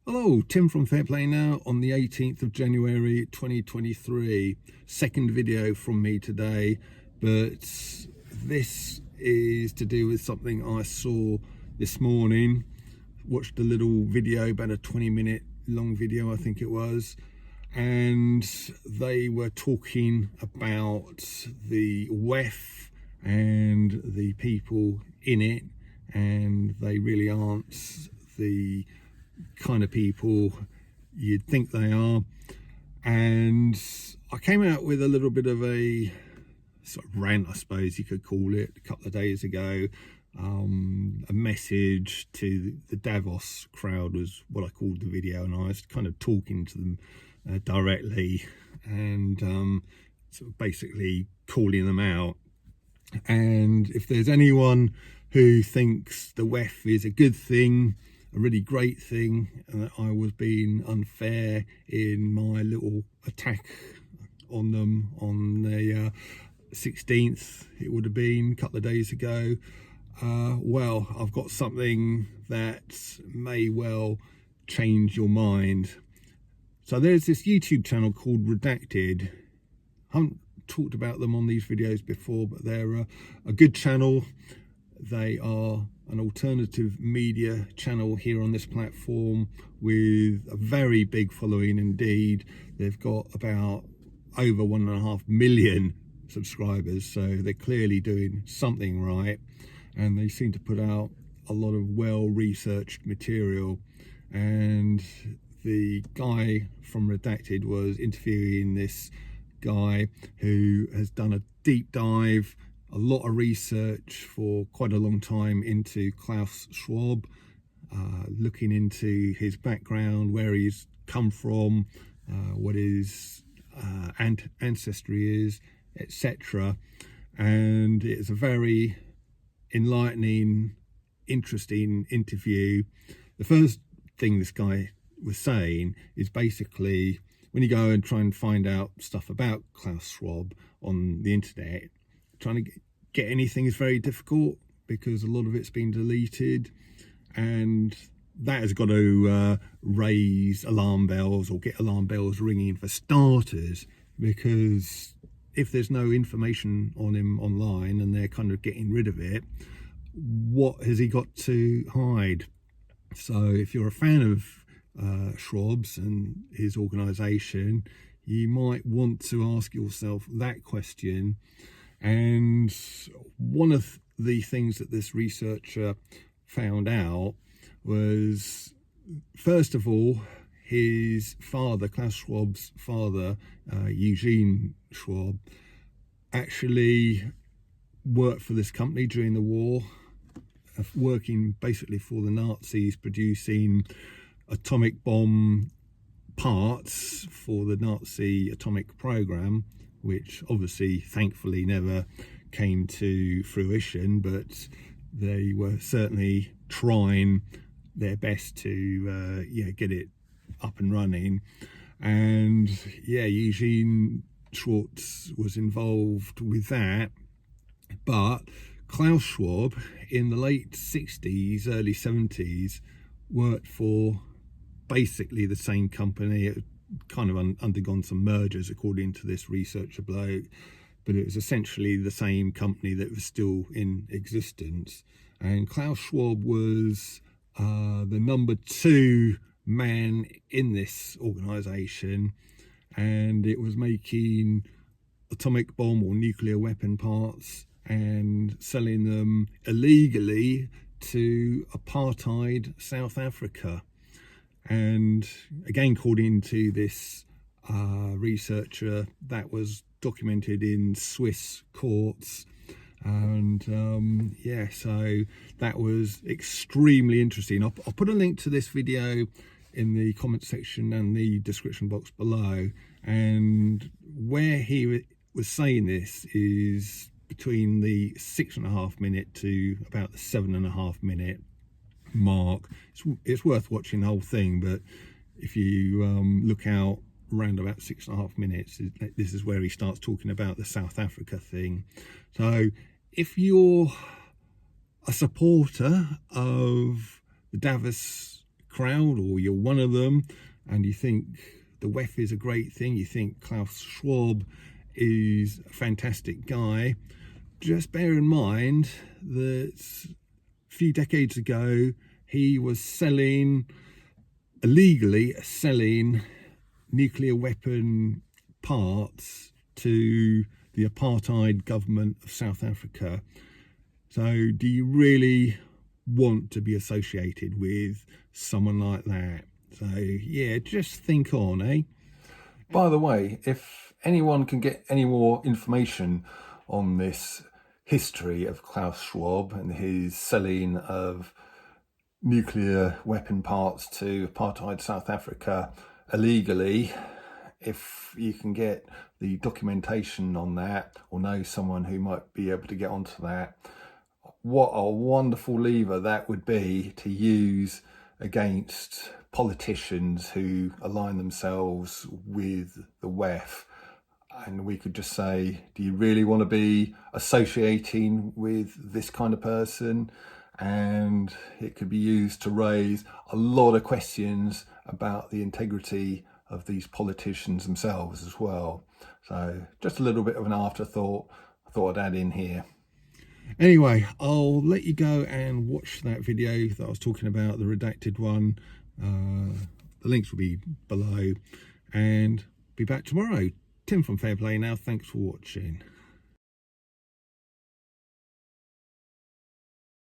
Hello, Tim from Fair Play Now on the 18th of January 2023. Second video from me today, but this is to do with something I saw this morning. Watched a little video, about a 20-minute long video I think it was, and they were talking about the WEF and the people in it, and they really aren't the kind of people you'd think they are. And I came out with a little bit of a sort of rant, I suppose you could call it, a couple of days ago. A message to the Davos crowd was what I called the video, and I was kind of talking to them directly and sort of basically calling them out. And if there's anyone who thinks the WEF is a good thing, a really great thing, and that I was being unfair in my little attack on them on the 16th, it would have been a couple of days ago, well, I've got something that may well change your mind. So there's this YouTube channel called Redacted. I haven't talked about them on these videos before, but they're a good channel. They are an alternative media channel here on this platform with a very big following indeed. They've got about over 1.5 million subscribers, so they're clearly doing something right, and they seem to put out a lot of well-researched material. And the guy from Redacted was interviewing this guy who has done a deep dive, a lot of research for quite a long time into Klaus Schwab, looking into his background, where he's come from, what his ancestry is, etc. And it's a very enlightening, interesting interview. The first thing this guy was saying is basically, when you go and try and find out stuff about Klaus Schwab on the internet, trying to get anything is very difficult because a lot of it's been deleted, and that has got to raise alarm bells, or get alarm bells ringing for starters, because if there's no information on him online and they're kind of getting rid of it, what has he got to hide? So if you're a fan of Schwab's and his organisation, you might want to ask yourself that question. And one of the things that this researcher found out was, first of all, his father, Klaus Schwab's father, Eugene Schwab, actually worked for this company during the war, working basically for the Nazis, producing atomic bomb parts for the Nazi atomic program, which obviously thankfully never came to fruition, but they were certainly trying their best to get it up and running. And Eugene Schwartz was involved with that. But Klaus Schwab in the late 60s, early 70s worked for basically the same company. It kind of undergone some mergers according to this researcher bloke, but it was essentially the same company that was still in existence. And Klaus Schwab was the number 2 man in this organization, and it was making atomic bomb or nuclear weapon parts and selling them illegally to apartheid South Africa. And again, according to this researcher, that was documented in Swiss courts. And so that was extremely interesting. I'll put a link to this video in the comment section and the description box below. And where he was saying this is between the 6.5 minute to about the 7.5 minute mark. It's worth watching the whole thing, but if you look out around about 6.5 minutes, this is where he starts talking about the South Africa thing. So if you're a supporter of the Davos crowd, or you're one of them, and you think the WEF is a great thing, you think Klaus Schwab is a fantastic guy, just bear in mind that a few decades ago he was illegally selling nuclear weapon parts to the apartheid government of South Africa. So do you really want to be associated with someone like that? So yeah, just think on, eh? By the way, if anyone can get any more information on this history of Klaus Schwab and his selling of nuclear weapon parts to apartheid South Africa illegally, if you can get the documentation on that, or know someone who might be able to get onto that, what a wonderful lever that would be to use against politicians who align themselves with the WEF. And we could just say, do you really want to be associating with this kind of person? And it could be used to raise a lot of questions about the integrity of these politicians themselves as well. So just a little bit of an afterthought I thought I'd add in here. Anyway, I'll let you go and watch that video that I was talking about, the redacted one. The links will be below, and be back tomorrow. Tim from Fair Play Now. Thanks for watching.